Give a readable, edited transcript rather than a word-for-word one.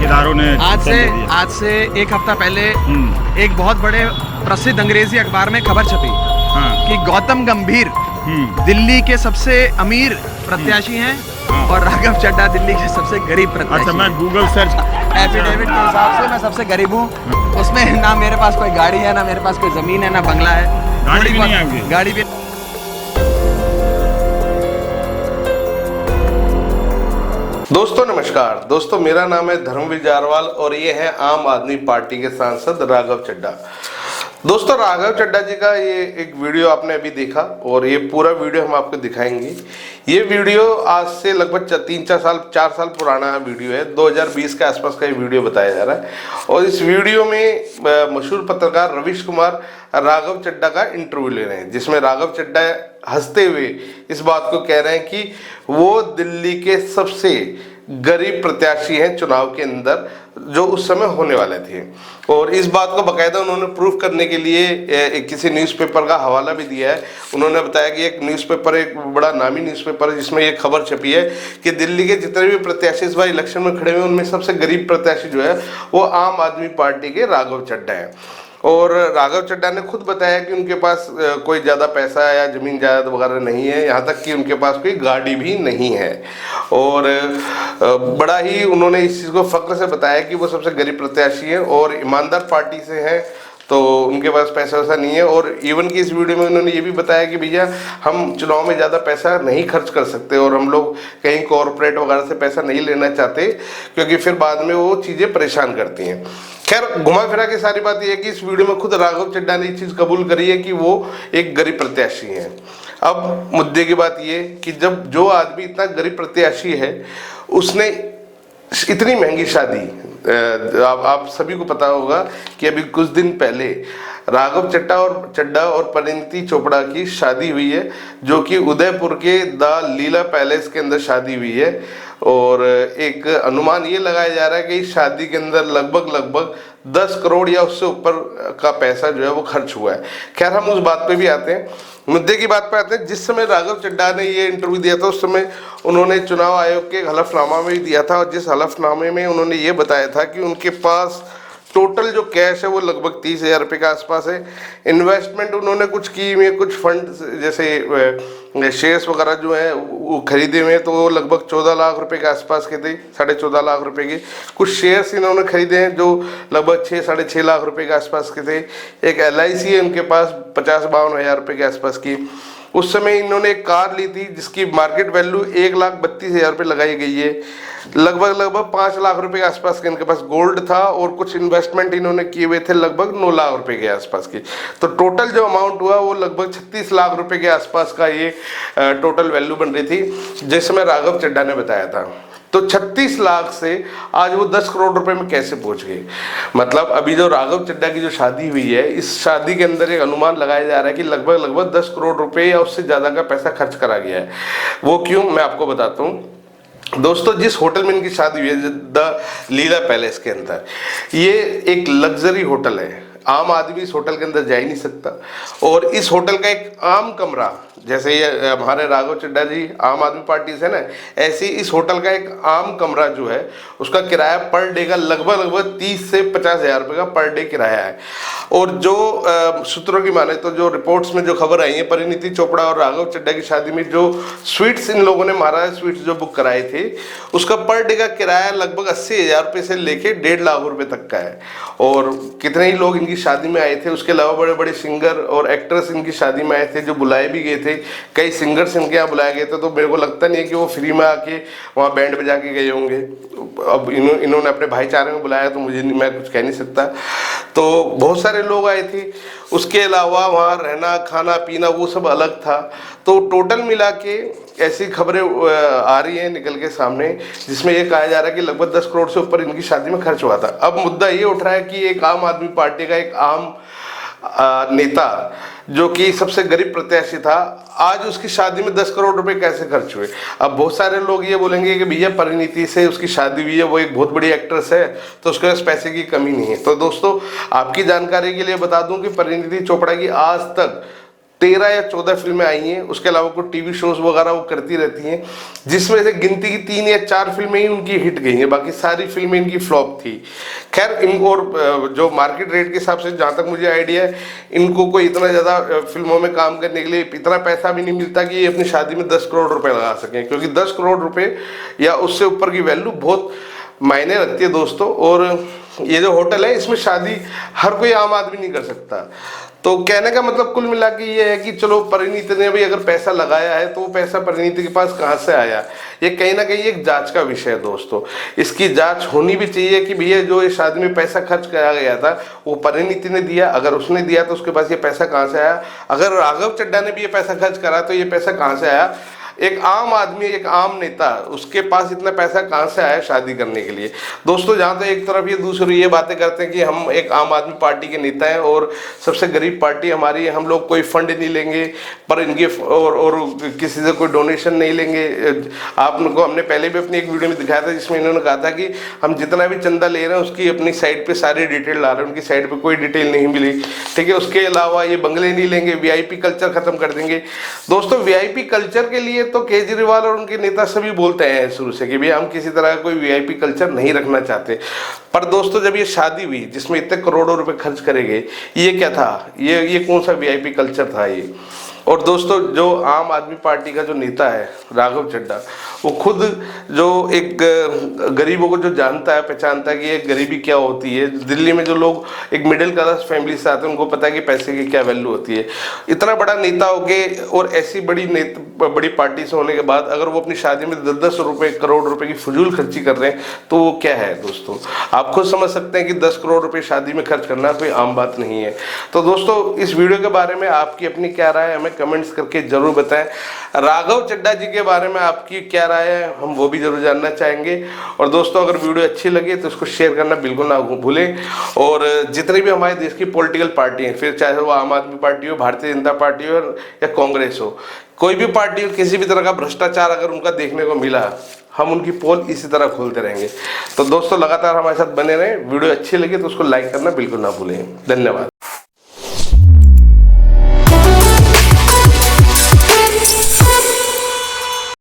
इदारों ने आज से एक हफ्ता पहले एक बहुत बड़े प्रसिद्ध अंग्रेजी अखबार में खबर छपी कि गौतम गंभीर दिल्ली के सबसे अमीर प्रत्याशी हैं और राघव चड्ढा दिल्ली के सबसे गरीब प्रत्याशी। अच्छा, मैं गूगल सर्च एफिडेविट के हिसाब से मैं सबसे गरीब हूँ। उसमें ना मेरे पास कोई गाड़ी है, ना मेरे पास कोई जमीन है, ना बंगला है, गाड़ी भी नहीं है। गाड़ी भी। दोस्तों नमस्कार। दोस्तों मेरा नाम है धर्मवीर जारवाल और ये है आम आदमी पार्टी के सांसद राघव चड्ढा। दोस्तों राघव चड्ढा जी का ये एक वीडियो आपने अभी देखा और ये पूरा वीडियो हम आपको दिखाएंगे। ये वीडियो आज से लगभग 4 साल पुराना वीडियो है। 2020 के आसपास का ये वीडियो बताया जा रहा है और इस वीडियो में मशहूर पत्रकार रवीश कुमार राघव चड्ढा का इंटरव्यू ले रहे हैं, जिसमें राघव चड्ढा हंसते हुए इस बात को कह रहे हैं कि वो दिल्ली के सबसे गरीब प्रत्याशी हैं चुनाव के अंदर जो उस समय होने वाले थे। और इस बात को बाकायदा उन्होंने प्रूफ करने के लिए किसी न्यूज़पेपर का हवाला भी दिया है। उन्होंने बताया कि एक न्यूज़पेपर, एक बड़ा नामी न्यूज़पेपर है जिसमें ये खबर छपी है कि दिल्ली के जितने भी प्रत्याशी इस बार इलेक्शन में खड़े हुए उनमें सबसे गरीब प्रत्याशी जो है वो आम आदमी पार्टी के राघव चड्ढा है। और राघव चड्ढा ने खुद बताया कि उनके पास कोई ज़्यादा पैसा या ज़मीन जायदाद वगैरह नहीं है, यहाँ तक कि उनके पास कोई गाड़ी भी नहीं है। और बड़ा ही उन्होंने इस चीज़ को फ़ख्र से बताया कि वो सबसे गरीब प्रत्याशी हैं और ईमानदार पार्टी से हैं, तो उनके पास पैसा वैसा नहीं है। और इवन की इस वीडियो में उन्होंने ये भी बताया कि भैया हम चुनाव में ज़्यादा पैसा नहीं खर्च कर सकते और हम लोग कहीं कॉरपोरेट वगैरह से पैसा नहीं लेना चाहते क्योंकि फिर बाद में वो चीज़ें परेशान करती हैं। खैर घुमा फिरा के सारी बात यह है कि इस वीडियो में खुद राघव चड्ढा ने ये चीज़ कबूल करी है कि वो एक गरीब प्रत्याशी हैं। अब मुद्दे की बात ये कि जब जो आदमी इतना गरीब प्रत्याशी है उसने इतनी महंगी शादी, आप सभी को पता होगा कि अभी कुछ दिन पहले राघव चड्ढा और परिणीति चोपड़ा की शादी हुई है जो कि उदयपुर के द लीला पैलेस के अंदर शादी हुई है। और एक अनुमान ये लगाया जा रहा है कि इस शादी के अंदर लगभग 10 करोड़ या उससे ऊपर का पैसा जो है वो खर्च हुआ है। खैर हम उस बात पे भी आते हैं, मुद्दे की बात पे आते हैं। जिस समय राघव चड्ढा ने ये इंटरव्यू दिया था उस समय उन्होंने चुनाव आयोग के हलफनामा में भी दिया था और जिस हलफनामे में उन्होंने ये बताया था कि उनके पास टोटल जो कैश है वो लगभग 30,000 रुपये के आसपास है। इन्वेस्टमेंट उन्होंने कुछ की हुई है, कुछ फंड जैसे शेयर्स वगैरह जो है वो खरीदे हुए हैं, तो वो लगभग 14 लाख रुपए के आसपास के थे, 14.5 लाख रुपए के। कुछ शेयर्स इन्होंने खरीदे हैं जो लगभग 6-6.5 लाख रुपए के आसपास के थे। एक LIC है उनके पास 50-52 हज़ार रुपये के आसपास की। उस समय इन्होंने एक कार ली थी जिसकी मार्केट वैल्यू 1,32,000 रुपये लगाई गई है। लगभग 5 लाख रुपए के आसपास के इनके पास गोल्ड था और कुछ इन्वेस्टमेंट इन्होंने किए हुए थे लगभग 9 लाख रुपए के आसपास की। तो टोटल जो अमाउंट हुआ वो लगभग 36 लाख रुपए के आसपास का ये टोटल वैल्यू बन रही थी जिस समय राघव चड्ढा ने बताया था। तो 36 लाख से आज वो 10 करोड़ रुपए में कैसे पहुंच गए? मतलब अभी जो राघव चड्ढा की जो शादी हुई है इस शादी के अंदर एक अनुमान लगाया जा रहा है कि लगभग 10 करोड़ रुपए या उससे ज़्यादा का पैसा खर्च करा गया है। वो क्यों, मैं आपको बताता हूँ। दोस्तों जिस होटल में इनकी शादी हुई है द लीला पैलेस के अंदर, ये एक लग्जरी होटल है। आम आदमी इस होटल के अंदर जा ही नहीं सकता और इस होटल का एक आम कमरा, जैसे ये हमारे राघव चड्ढा जी आम आदमी पार्टी से ना, ऐसे इस होटल का एक आम कमरा जो है उसका किराया पर डे का लगभग 30 से 50 हज़ार रुपये का पर डे किराया है। और जो सूत्रों की माने तो जो रिपोर्ट्स में जो खबर आई है, परिणीति चोपड़ा और राघव चड्ढा की शादी में जो स्वीट्स इन लोगों ने महाराज स्वीट्स जो बुक कराए थे उसका पर डे का किराया लगभग 80,000 रुपये से लेके 1.5 लाख रुपये तक का है। और कितने ही लोग इनकी शादी में आए थे, उसके अलावा बड़े बड़े सिंगर और एक्ट्रेस इनकी शादी में आए थे जो बुलाए भी गए थे। कई सिंगर्स इनके यहाँ बुलाए गए थे, तो मेरे को लगता नहीं है कि वो फ्री में आके वहाँ बैंड बजा के गए होंगे। अब इन्होंने अपने भाईचारे में बुलाया तो मैं कुछ कह नहीं सकता। तो बहुत सारे लोग आए थे, उसके अलावा वहाँ रहना खाना पीना वो सब अलग था। तो टोटल मिला के ऐसी खबरें आ रही हैं निकल के सामने जिसमें ये कहा जा रहा है कि लगभग 10 करोड़ से ऊपर इनकी शादी में खर्च हुआ था। अब मुद्दा ये उठ रहा है कि एक आम आदमी पार्टी का एक आम नेता जो कि सबसे गरीब प्रत्याशी था, आज उसकी शादी में 10 करोड़ रुपए कैसे खर्च हुए? अब बहुत सारे लोग ये बोलेंगे कि भैया परिणीति से उसकी शादी हुई है, वो एक बहुत बड़ी एक्ट्रेस है तो उसके पास पैसे की कमी नहीं है। तो दोस्तों आपकी जानकारी के लिए बता दूं कि परिणीति चोपड़ा की आज तक 13 या 14 फिल्में आई हैं, उसके अलावा कोई टीवी शोज वगैरह वो करती रहती हैं, जिसमें से गिनती की 3 या 4 फिल्में ही उनकी हिट गई हैं, बाकी सारी फिल्में इनकी फ्लॉप थी। खैर इनको और जो मार्केट रेट के हिसाब से जहाँ तक मुझे आइडिया है, इनको कोई इतना ज़्यादा फिल्मों में काम करने के लिए इतना पैसा भी नहीं मिलता कि ये अपनी शादी में 10 करोड़ रुपए लगा सकें, क्योंकि 10 करोड़ रुपए या उससे ऊपर की वैल्यू बहुत मायने रखती है दोस्तों। और ये जो होटल है इसमें शादी हर कोई आम आदमी नहीं कर सकता। तो कहने का मतलब कुल मिला के ये है कि चलो परिणीति ने भी अगर पैसा लगाया है तो वो पैसा परिणीति के पास कहाँ से आया, ये कहीं ना कहीं एक जांच का विषय है दोस्तों। इसकी जांच होनी भी चाहिए कि भैया जो इस शादी में पैसा खर्च किया गया था वो परिणीति ने दिया, अगर उसने दिया तो उसके पास ये पैसा कहाँ से आया, अगर राघव चड्ढा ने भी ये पैसा खर्च करा तो ये पैसा कहाँ से आया। एक आम आदमी, एक आम नेता, उसके पास इतना पैसा कहाँ से आया शादी करने के लिए। दोस्तों जहाँ तो एक तरफ ये दूसरी ये बातें करते हैं कि हम एक आम आदमी पार्टी के नेता हैं और सबसे गरीब पार्टी हमारी है, हम लोग कोई फंड नहीं लेंगे पर इनके और किसी से कोई डोनेशन नहीं लेंगे। आपको हमने पहले भी अपनी एक वीडियो में दिखाया था जिसमें इन्होंने कहा था कि हम जितना भी चंदा ले रहे हैं उसकी अपनी साइड पर सारी डिटेल ला रहे हैं, उनकी साइड पर कोई डिटेल नहीं मिली, ठीक है। उसके अलावा ये बंगले नहीं लेंगे, VIP कल्चर खत्म कर देंगे। दोस्तों VIP कल्चर के लिए तो केजरीवाल और उनके नेता सभी बोलते हैं शुरू से कि भैया हम किसी तरह का कोई VIP कल्चर नहीं रखना चाहते। पर दोस्तों जब ये शादी हुई जिसमें इतने करोड़ों रुपए खर्च करेंगे, ये क्या था, ये कौन सा VIP कल्चर था ये। और दोस्तों जो आम आदमी पार्टी का जो नेता है राघव चड्ढा, वो खुद जो एक गरीबों को जो जानता है, पहचानता है कि ये गरीबी क्या होती है। दिल्ली में जो लोग एक मिडिल क्लास फैमिली से आते हैं उनको पता है कि पैसे की क्या वैल्यू होती है। इतना बड़ा नेता होके और ऐसी बड़ी पार्टी से होने के बाद अगर वो अपनी शादी में 10-10 रुपए करोड़ रुपए की फजूल खर्ची कर रहे हैं तो वो क्या है दोस्तों। आप खुद समझ सकते हैं कि 10 करोड़ रुपए शादी में खर्च करना कोई आम बात नहीं है। तो दोस्तों इस वीडियो के बारे में आपकी अपनी क्या राय है हमें कमेंट्स करके जरूर बताएं। राघव चड्ढा जी के बारे में आपकी क्या राय है हम वो भी जरूर जानना चाहेंगे। और दोस्तों अगर वीडियो अच्छी लगे तो उसको शेयर करना बिल्कुल ना भूलें। और जितनी भी हमारे देश की पॉलिटिकल पार्टी हैं, फिर चाहे वो आम आदमी पार्टी हो, भारतीय जनता पार्टी हो या कांग्रेस हो, कोई भी पार्टी हो, किसी भी तरह का भ्रष्टाचार अगर उनका देखने को मिला हम उनकी पोल इसी तरह खोलते रहेंगे। तो दोस्तों लगातार हमारे साथ बने रहें। वीडियो अच्छी लगी तो उसको लाइक करना बिल्कुल ना भूलें। धन्यवाद।